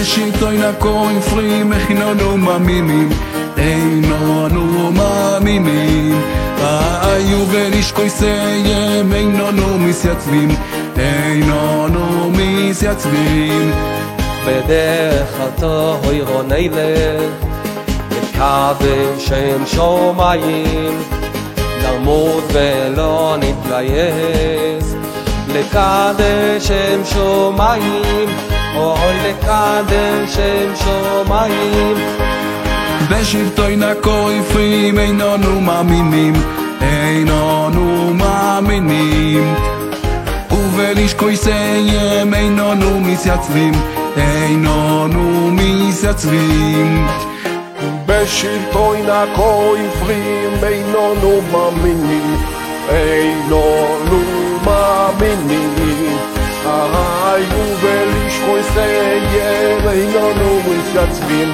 בשלטון הכופרים איננו מאמינים, איננו מאמינים. היו ולשקויסיהם איננו מתייצבים, איננו מתייצבים. בדרך התוהו נלך, נקדש שם שמיים, נעמוד ולא נתגייס, לקדש שם שמיים, אוי לקדש שם שמיים. בשלטון הכופרים איננו מאמינים, איננו מאמינים. ובלשכויסיהם איננו מתייצבים, איננו מתייצבים. בשלטון הכופרים איננו מאמינים, איננו מאמינים. ובלשכויסיהם איננו מתייצבים.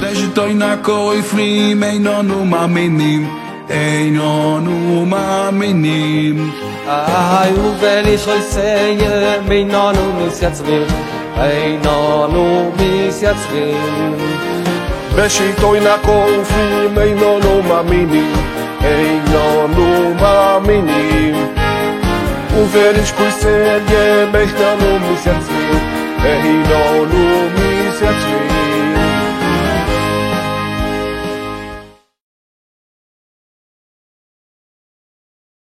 בשלטון הכופרים איננו מאמינים, איננו מאמינים. ובלשכויסיהם איננו מתייצבים, איננו מתייצבים. בשלטון הכופרים איננו מאמינים, איננו מאמינים. ובלשכויסיהם איננו מתייצבים.